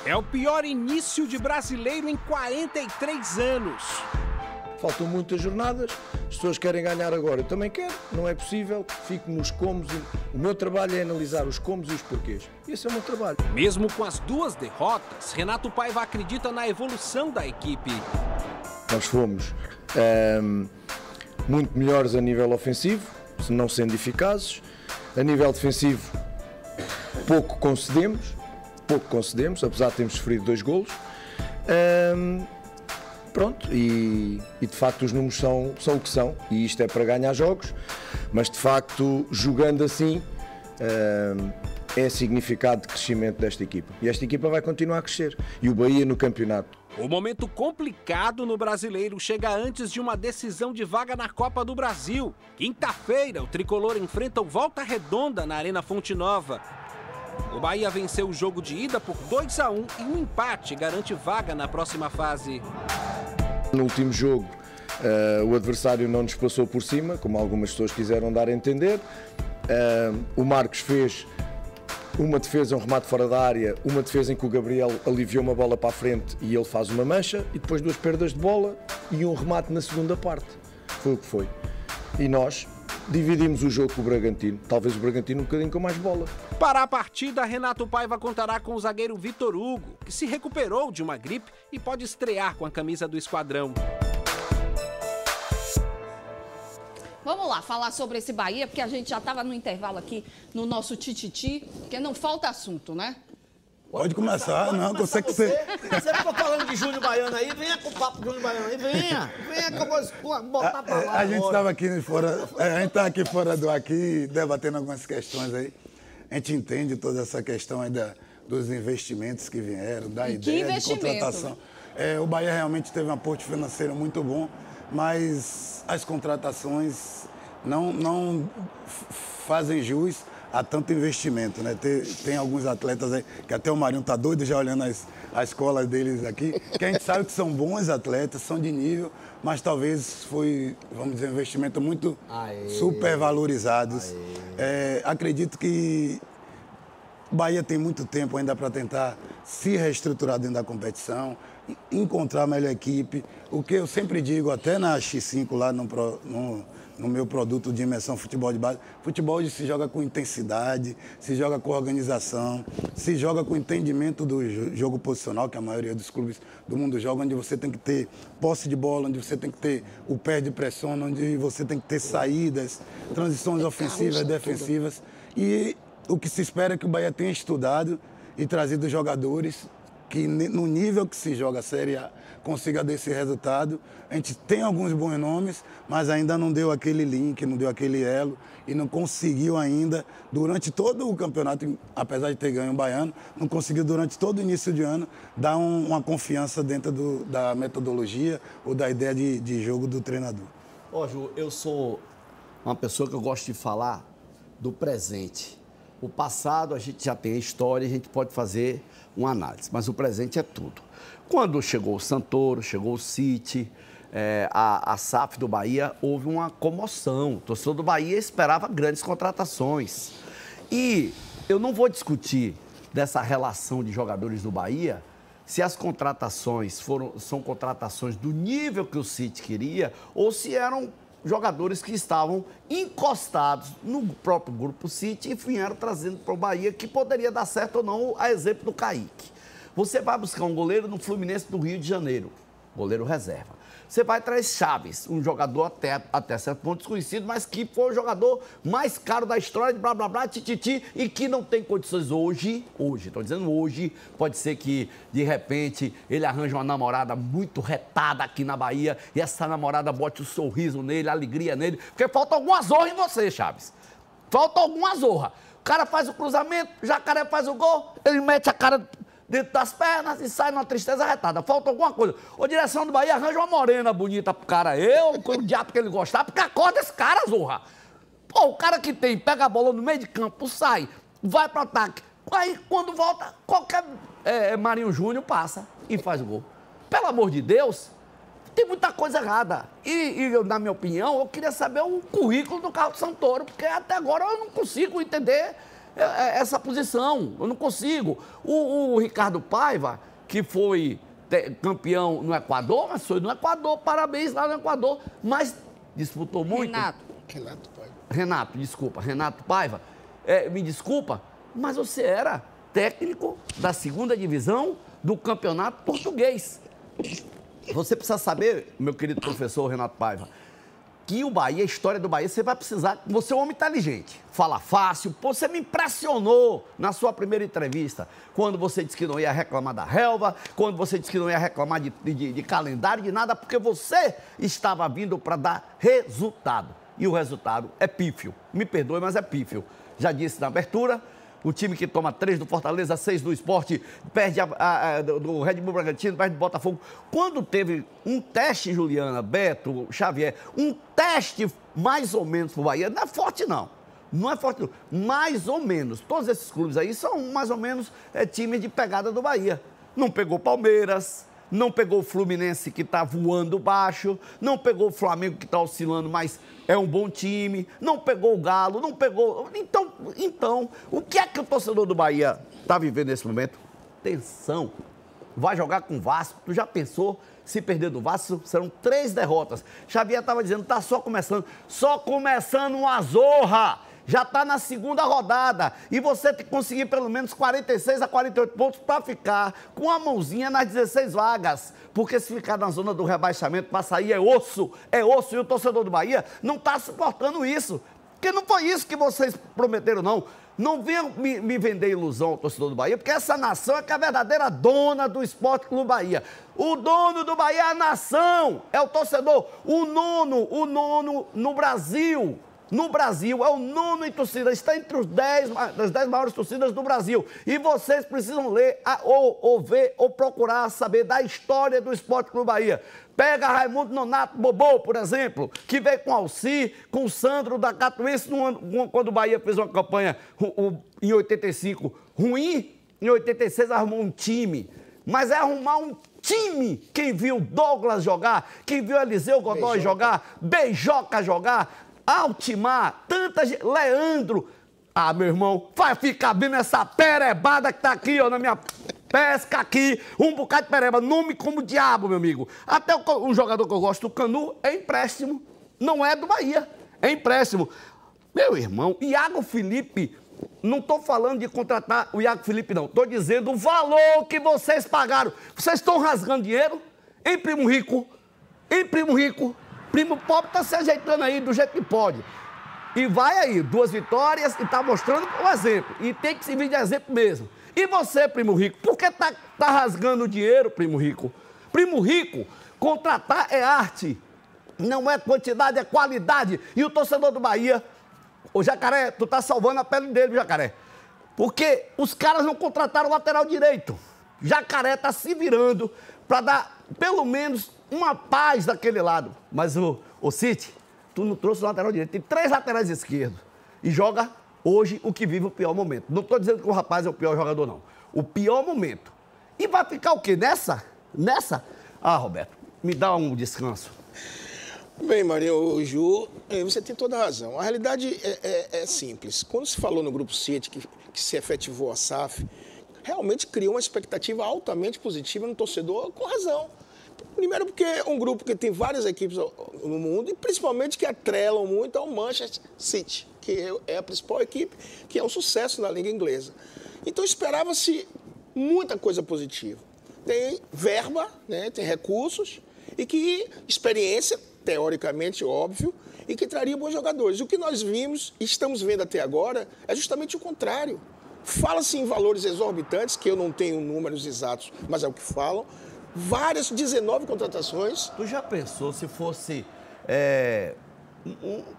É o pior início de brasileiro em 43 anos. Faltam muitas jornadas, as pessoas querem ganhar agora, eu também quero, não é possível, fico nos comos. O meu trabalho é analisar os comos e os porquês. Esse é o meu trabalho. Mesmo com as 2 derrotas, Renato Paiva acredita na evolução da equipe. Nós fomos muito melhores a nível ofensivo, não sendo eficazes. A nível defensivo, pouco concedemos, apesar de termos sofrido 2 golos. Pronto, e de facto os números são o que são, e isto é para ganhar jogos, mas de facto, jogando assim, é significado de crescimento desta equipa. E esta equipa vai continuar a crescer. E o Bahia no campeonato. O momento complicado no brasileiro chega antes de uma decisão de vaga na Copa do Brasil. Quinta-feira, o tricolor enfrenta o Volta Redonda na Arena Fonte Nova. O Bahia venceu o jogo de ida por 2-1 e um empate garante vaga na próxima fase. No último jogo, o adversário não nos passou por cima, como algumas pessoas quiseram dar a entender. O Marcos fez uma defesa, um remate fora da área, uma defesa em que o Gabriel aliviou uma bola para a frente e ele faz uma mancha, e depois 2 perdas de bola e um remate na segunda parte. Foi o que foi. E nós dividimos o jogo com o Bragantino, talvez o Bragantino um bocadinho com mais bola. Para a partida, Renato Paiva contará com o zagueiro Vitor Hugo, que se recuperou de uma gripe e pode estrear com a camisa do esquadrão. Vamos lá, falar sobre esse Bahia, porque a gente já estava no intervalo aqui no nosso tititi, porque não falta assunto, né? Pode começar, não, você que você... Você ficou falando de Júnior Baiano aí, venha com o papo de Júnior Baiano aí, venha que eu vou botar pra lá. A gente estava aqui fora, a gente tá aqui fora do aqui, debatendo algumas questões aí. A gente entende toda essa questão aí dos investimentos que vieram, da ideia de contratação. O Bahia realmente teve um aporte financeiro muito bom, mas as contratações não fazem jus a tanto investimento, né? Tem alguns atletas aí, que até o Marinho tá doido já olhando a escola deles aqui, que a gente sabe que são bons atletas, são de nível, mas talvez foi, vamos dizer, um investimento muito supervalorizados. Acredito que o Bahia tem muito tempo ainda para tentar se reestruturar dentro da competição, encontrar a melhor equipe. O que eu sempre digo, até na X5 lá no meu produto de imersão futebol de base, futebol hoje se joga com intensidade, se joga com organização, se joga com entendimento do jogo posicional, que a maioria dos clubes do mundo joga, onde você tem que ter posse de bola, onde você tem que ter o pé de pressão, onde você tem que ter saídas, transições ofensivas, defensivas. E o que se espera é que o Bahia tenha estudado e trazido jogadores que no nível que se joga a Série A consiga dar esse resultado. A gente tem alguns bons nomes, mas ainda não deu aquele link, não deu aquele elo e não conseguiu ainda, durante todo o campeonato, apesar de ter ganho o Baiano, não conseguiu durante todo o início de ano dar uma confiança dentro da metodologia ou da ideia de jogo do treinador. Ju, eu sou uma pessoa que eu gosto de falar do presente. O passado a gente já tem a história, a gente pode fazer uma análise, mas o presente é tudo. Quando chegou o Santoro, chegou o City, a SAF do Bahia, houve uma comoção. O torcedor do Bahia esperava grandes contratações. E eu não vou discutir dessa relação de jogadores do Bahia, se as contratações são contratações do nível que o City queria ou se eram jogadores que estavam encostados no próprio grupo City e vieram trazendo para o Bahia que poderia dar certo ou não, a exemplo do Kaique. Você vai buscar um goleiro no Fluminense do Rio de Janeiro, goleiro reserva. Você vai trazer Chaves, um jogador até certo ponto desconhecido, mas que foi o jogador mais caro da história de blá, blá, blá, tititi, e que não tem condições hoje, estou dizendo hoje, pode ser que, de repente, ele arranje uma namorada muito retada aqui na Bahia e essa namorada bote um sorriso nele, alegria nele, porque falta alguma zorra em você, Chaves. Falta alguma zorra. O cara faz o cruzamento, o Jacaré faz o gol, ele mete a cara dentro das pernas e sai numa tristeza retada. Falta alguma coisa. Ô, direção do Bahia, arranja uma morena bonita pro cara. O diabo que ele gostar, porque acorda esse cara, zorra. Pô, o cara que pega a bola no meio de campo, sai, vai pro ataque. Aí, quando volta, qualquer Marinho Júnior passa e faz o gol. Pelo amor de Deus, tem muita coisa errada. E na minha opinião, eu queria saber o currículo do Carlos Santoro, porque até agora eu não consigo entender essa posição. Eu não consigo. O Ricardo Paiva, que foi campeão no Equador, mas foi no Equador, parabéns lá no Equador, mas disputou muito. Renato Paiva, me desculpa, mas você era técnico da 2ª divisão do campeonato português. Você precisa saber, meu querido professor Renato Paiva, que o Bahia, a história do Bahia, você vai precisar... Você é um homem inteligente, fala fácil. Pô, você me impressionou na sua primeira entrevista, quando você disse que não ia reclamar da relva, quando você disse que não ia reclamar de calendário, de nada, porque você estava vindo para dar resultado. E o resultado é pífio. Me perdoe, mas é pífio. Já disse na abertura... O time que toma 3 do Fortaleza, 6 do Sport, perde do Red Bull Bragantino, perde do Botafogo. Quando teve um teste, Juliana, Beto, Xavier, um teste mais ou menos pro Bahia, não é forte não. Não é forte não. Mais ou menos. Todos esses clubes aí são mais ou menos times de pegada do Bahia. Não pegou Palmeiras, não pegou o Fluminense, que está voando baixo, não pegou o Flamengo, que está oscilando, mas é um bom time, não pegou o Galo, não pegou... Então, o que é que o torcedor do Bahia está vivendo nesse momento? Tensão. Vai jogar com o Vasco, tu já pensou? Se perder do Vasco, serão 3 derrotas. Xavier estava dizendo, tá só começando uma zorra. Já está na 2ª rodada e você tem que conseguir pelo menos 46 a 48 pontos para ficar com a mãozinha nas 16 vagas. Porque se ficar na zona do rebaixamento, para sair é osso. E o torcedor do Bahia não está suportando isso. Porque não foi isso que vocês prometeram, não. Não venham me vender ilusão ao torcedor do Bahia, porque essa nação é que é a verdadeira dona do Esporte Clube Bahia. O dono do Bahia é a nação, é o torcedor. O nono no Brasil. No Brasil, é o 9º em torcida, está entre as 10 maiores torcidas do Brasil. E vocês precisam ler, ou ver, ou procurar saber da história do Esporte Clube Bahia. Pega Raimundo Nonato Bobô, por exemplo, que veio com Alci, com o Sandro da Catuense, quando o Bahia fez uma campanha em 85 ruim, em 86 arrumou um time. Mas é arrumar um time. Quem viu Douglas jogar, quem viu Eliseu Godoy jogar, Beijoca jogar, Altimar, tanta gente, Leandro. Ah, meu irmão, vai ficar vendo essa perebada que tá aqui, ó, na minha pesca aqui, um bocado de pereba, nome como diabo, meu amigo. Até um jogador que eu gosto, o Canu, é empréstimo, não é do Bahia, é empréstimo. Meu irmão, Iago Felipe, não tô falando de contratar o Iago Felipe, não, tô dizendo o valor que vocês pagaram. Vocês estão rasgando dinheiro, hein, primo rico? Hein, primo rico? Primo pobre tá se ajeitando aí do jeito que pode. E vai aí, 2 vitórias e tá mostrando o exemplo. E tem que servir de exemplo mesmo. E você, primo rico, por que tá rasgando dinheiro, primo rico? Primo rico, contratar é arte. Não é quantidade, é qualidade. E o torcedor do Bahia, ô Jacaré, tu tá salvando a pele dele, Jacaré. Porque os caras não contrataram o lateral direito. Jacaré tá se virando para dar pelo menos uma paz daquele lado. Mas o City, tu não trouxe o lateral direito. Tem 3 laterais esquerdos. E joga hoje o que vive o pior momento. Não estou dizendo que o rapaz é o pior jogador, não. O pior momento. E vai ficar o quê? Nessa? Ah, Roberto, me dá um descanso. Bem, Marinho, Ju, você tem toda a razão. A realidade é simples. Quando se falou no Grupo City que se efetivou a SAF, realmente criou uma expectativa altamente positiva no torcedor, com razão. Primeiro porque é um grupo que tem várias equipes no mundo e principalmente que atrelam muito ao Manchester City, que é a principal equipe, que é um sucesso na Liga Inglesa. Então esperava-se muita coisa positiva. Tem verba, né, tem recursos e que experiência, teoricamente, óbvio, e que traria bons jogadores. O que nós vimos e estamos vendo até agora é justamente o contrário. Fala-se em valores exorbitantes, que eu não tenho números exatos, mas é o que falam. Várias, 19 contratações. Tu já pensou se fosse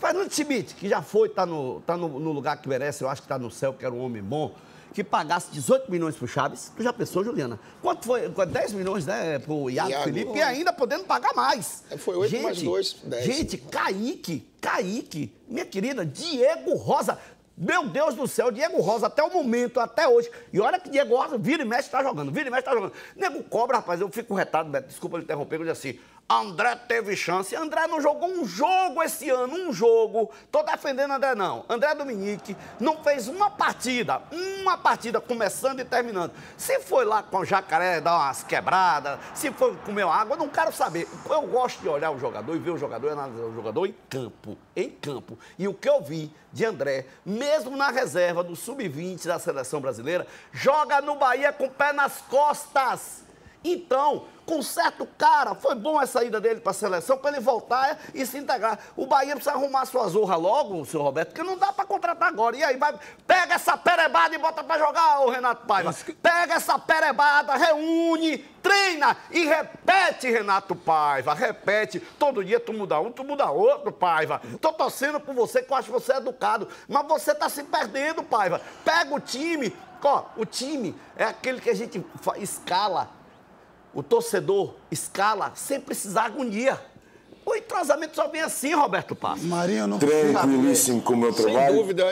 Fernando Schmidt, que já foi, tá no lugar que merece, eu acho que tá no céu, que era um homem bom, que pagasse 18 milhões pro Chaves? Tu já pensou, Juliana? Quanto foi? 10 milhões, né, pro Iago Felipe, e ainda podendo pagar mais. Foi 8 mais 2, 10. Gente, Kaique, minha querida, Diego Rosa. Meu Deus do céu, Diego Rosa, até o momento, até hoje. E olha que Diego Rosa vira e mexe tá jogando. Nego cobra, rapaz, eu fico retado, Beto, desculpa ele interromper, eu disse assim, André teve chance. André não jogou um jogo esse ano, um jogo. Tô defendendo André, não. André Dominique não fez uma partida começando e terminando. Se foi lá com o Jacaré dar umas quebradas, se foi comer água, eu não quero saber. Eu gosto de olhar o jogador e ver o jogador e analisar o jogador em campo. Em campo. E o que eu vi de André, mesmo na reserva do Sub-20 da Seleção Brasileira, joga no Bahia com o pé nas costas. Então, com certo cara, foi bom essa ida dele para a seleção, para ele voltar e se integrar. O Bahia precisa arrumar sua zorra logo, senhor Roberto, porque não dá para contratar agora. E aí, pega essa perebada e bota para jogar, ô Renato Paiva. Pega essa perebada, reúne, treina e repete, Renato Paiva. Repete. Todo dia tu muda um, tu muda outro, Paiva. Tô torcendo por você, que eu acho que você é educado. Mas você tá se perdendo, Paiva. Pega o time. Ó, o time é aquele que a gente escala. O torcedor escala sem precisar agonia. O entrosamento só vem assim, Roberto Passos. Marinho, não Tranquilíssimo com o meu trabalho. Sem dúvida.